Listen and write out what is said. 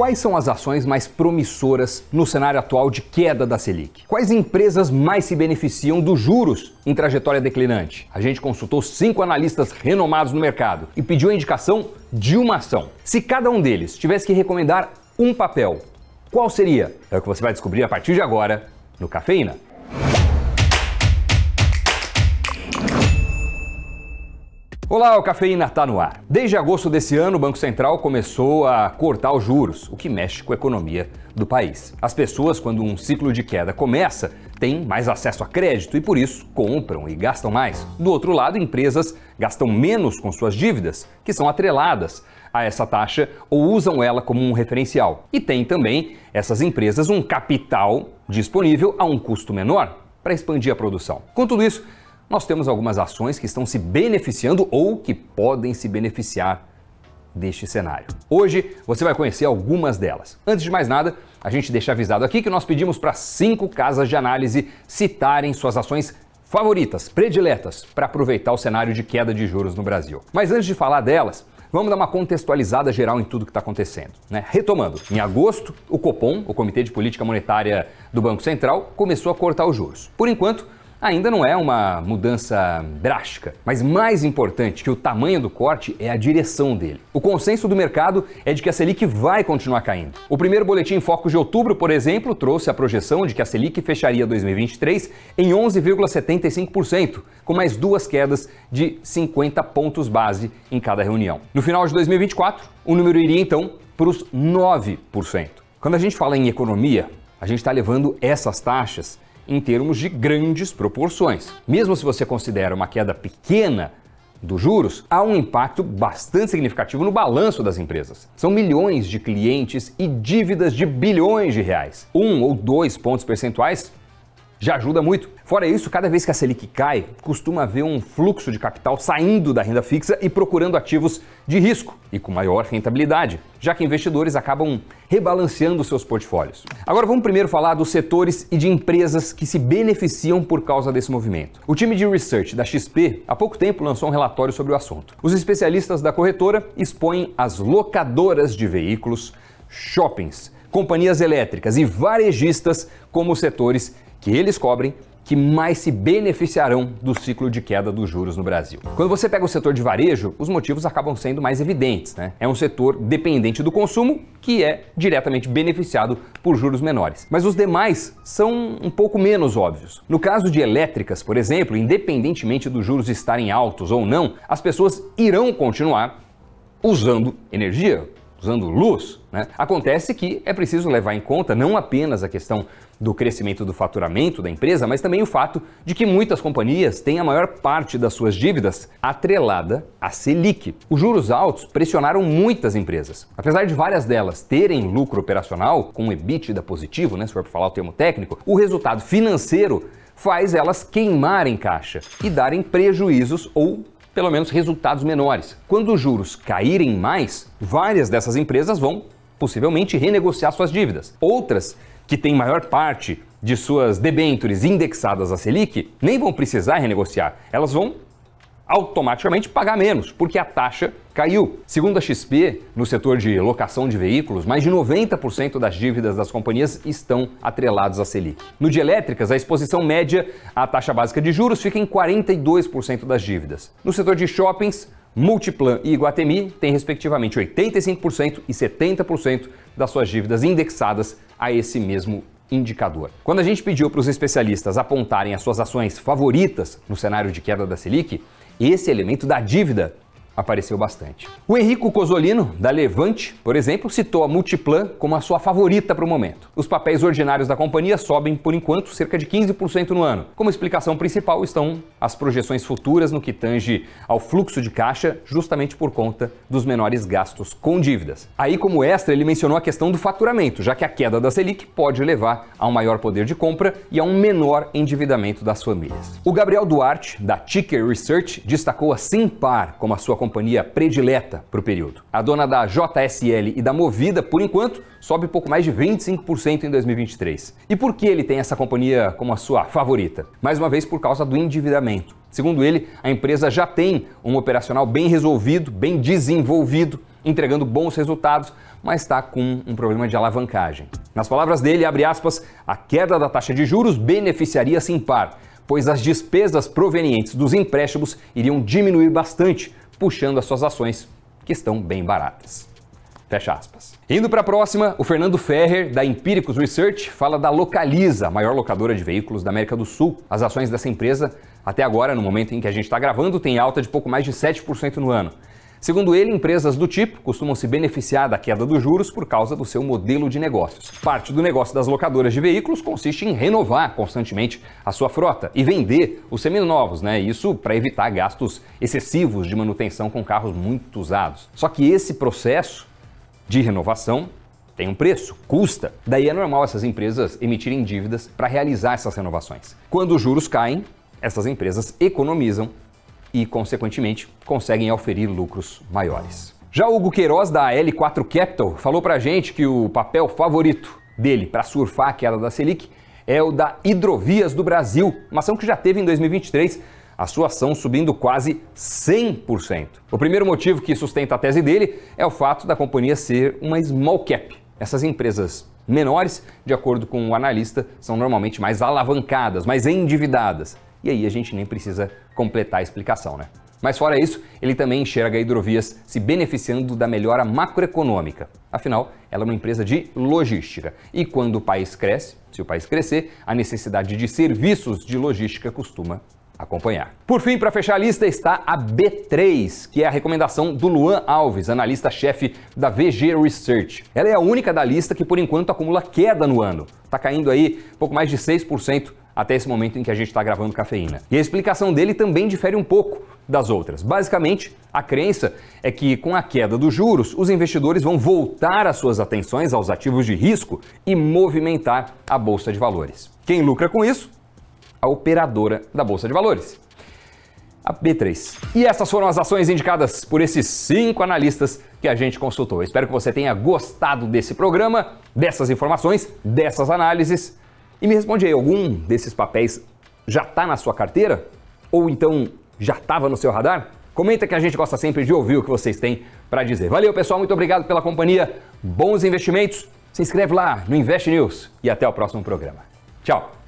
Quais são as ações mais promissoras no cenário atual de queda da Selic? Quais empresas mais se beneficiam dos juros em trajetória declinante? A gente consultou 5 analistas renomados no mercado e pediu a indicação de uma ação. Se cada um deles tivesse que recomendar um papel, qual seria? É o que você vai descobrir a partir de agora no Cafeína. Olá, o Cafeína está no ar. Desde agosto desse ano, o Banco Central começou a cortar os juros, o que mexe com a economia do país. As pessoas, quando um ciclo de queda começa, têm mais acesso a crédito e, por isso, compram e gastam mais. Do outro lado, empresas gastam menos com suas dívidas, que são atreladas a essa taxa ou usam ela como um referencial. E tem também, essas empresas, um capital disponível a um custo menor para expandir a produção. Com tudo isso, nós temos algumas ações que estão se beneficiando ou que podem se beneficiar deste cenário. Hoje você vai conhecer algumas delas. Antes de mais nada, a gente deixa avisado aqui que nós pedimos para 5 casas de análise citarem suas ações favoritas, prediletas, para aproveitar o cenário de queda de juros no Brasil. Mas antes de falar delas, vamos dar uma contextualizada geral em tudo que está acontecendo, né? Retomando, em agosto, o Copom, o Comitê de Política Monetária do Banco Central, começou a cortar os juros. Por enquanto, ainda não é uma mudança drástica, mas mais importante que o tamanho do corte é a direção dele. O consenso do mercado é de que a Selic vai continuar caindo. O primeiro boletim Focus de outubro, por exemplo, trouxe a projeção de que a Selic fecharia 2023 em 11,75%, com mais 2 quedas de 50 pontos base em cada reunião. No final de 2024, o número iria então para os 9%. Quando a gente fala em economia, a gente está levando essas taxas em termos de grandes proporções. Mesmo se você considera uma queda pequena dos juros, há um impacto bastante significativo no balanço das empresas. São milhões de clientes e dívidas de bilhões de reais. 1 ou 2 pontos percentuais já ajuda muito. Fora isso, cada vez que a Selic cai, costuma haver um fluxo de capital saindo da renda fixa e procurando ativos de risco e com maior rentabilidade, já que investidores acabam rebalanceando seus portfólios. Agora vamos primeiro falar dos setores e de empresas que se beneficiam por causa desse movimento. O time de research da XP há pouco tempo lançou um relatório sobre o assunto. Os especialistas da corretora expõem as locadoras de veículos, shoppings, companhias elétricas e varejistas como setores que eles cobrem que mais se beneficiarão do ciclo de queda dos juros no Brasil. Quando você pega o setor de varejo, os motivos acabam sendo mais evidentes, né? É um setor dependente do consumo que é diretamente beneficiado por juros menores. Mas os demais são um pouco menos óbvios. No caso de elétricas, por exemplo, independentemente dos juros estarem altos ou não, as pessoas irão continuar usando energia, usando luz, né? Acontece que é preciso levar em conta não apenas a questão do crescimento do faturamento da empresa, mas também o fato de que muitas companhias têm a maior parte das suas dívidas atrelada à Selic. Os juros altos pressionaram muitas empresas. Apesar de várias delas terem lucro operacional, com um EBITDA positivo, né, se for para falar o termo técnico, o resultado financeiro faz elas queimarem caixa e darem prejuízos ou pelo menos resultados menores. Quando os juros caírem mais, várias dessas empresas vão possivelmente renegociar suas dívidas. Outras, que têm maior parte de suas debêntures indexadas à Selic, nem vão precisar renegociar. Elas vão automaticamente pagar menos, porque a taxa caiu. Segundo a XP, no setor de locação de veículos, mais de 90% das dívidas das companhias estão atreladas à Selic. No de elétricas, a exposição média à taxa básica de juros fica em 42% das dívidas. No setor de shoppings, Multiplan e Iguatemi têm respectivamente 85% e 70% das suas dívidas indexadas a esse mesmo indicador. Quando a gente pediu para os especialistas apontarem as suas ações favoritas no cenário de queda da Selic, esse elemento da dívida apareceu bastante. O Henrico Cozzolino, da Levante, por exemplo, citou a Multiplan como a sua favorita para o momento. Os papéis ordinários da companhia sobem, por enquanto, cerca de 15% no ano. Como explicação principal estão as projeções futuras no que tange ao fluxo de caixa, justamente por conta dos menores gastos com dívidas. Aí, como extra, ele mencionou a questão do faturamento, já que a queda da Selic pode levar a um maior poder de compra e a um menor endividamento das famílias. O Gabriel Duarte, da Ticker Research, destacou a Simpar como a sua companhia predileta para o período. A dona da JSL e da Movida, por enquanto, sobe pouco mais de 25% em 2023. E por que ele tem essa companhia como a sua favorita? Mais uma vez por causa do endividamento. Segundo ele, a empresa já tem um operacional bem resolvido, bem desenvolvido, entregando bons resultados, mas está com um problema de alavancagem. Nas palavras dele, abre aspas, a queda da taxa de juros beneficiaria a Simpar, pois as despesas provenientes dos empréstimos iriam diminuir bastante, puxando as suas ações, que estão bem baratas. Fecha aspas. Indo para a próxima, o Fernando Ferrer, da Empíricos Research, fala da Localiza, a maior locadora de veículos da América do Sul. As ações dessa empresa, até agora, no momento em que a gente está gravando, têm alta de pouco mais de 7% no ano. Segundo ele, empresas do tipo costumam se beneficiar da queda dos juros por causa do seu modelo de negócios. Parte do negócio das locadoras de veículos consiste em renovar constantemente a sua frota e vender os seminovos, Isso para evitar gastos excessivos de manutenção com carros muito usados. Só que esse processo de renovação tem um preço, custa. Daí é normal essas empresas emitirem dívidas para realizar essas renovações. Quando os juros caem, essas empresas economizam e, consequentemente, conseguem auferir lucros maiores. Já o Hugo Queiroz, da L4 Capital, falou pra gente que o papel favorito dele para surfar a queda da Selic é o da Hidrovias do Brasil, uma ação que já teve em 2023, a sua ação subindo quase 100%. O primeiro motivo que sustenta a tese dele é o fato da companhia ser uma small cap. Essas empresas menores, de acordo com o analista, são normalmente mais alavancadas, mais endividadas. E aí a gente nem precisa completar a explicação, Mas fora isso, ele também enxerga a Hidrovias se beneficiando da melhora macroeconômica. Afinal, ela é uma empresa de logística. E quando o país cresce, se o país crescer, a necessidade de serviços de logística costuma acompanhar. Por fim, para fechar a lista, está a B3, que é a recomendação do Luan Alves, analista-chefe da VG Research. Ela é a única da lista que, por enquanto, acumula queda no ano. Está caindo aí pouco mais de 6% até esse momento em que a gente está gravando Cafeína. E a explicação dele também difere um pouco das outras. Basicamente, a crença é que com a queda dos juros, os investidores vão voltar as suas atenções aos ativos de risco e movimentar a Bolsa de Valores. Quem lucra com isso? A operadora da Bolsa de Valores, a B3. E essas foram as ações indicadas por esses 5 analistas que a gente consultou. Eu espero que você tenha gostado desse programa, dessas informações, dessas análises. E me responde aí, algum desses papéis já está na sua carteira? Ou então já estava no seu radar? Comenta que a gente gosta sempre de ouvir o que vocês têm para dizer. Valeu, pessoal, muito obrigado pela companhia, bons investimentos. Se inscreve lá no Invest News e até o próximo programa. Tchau!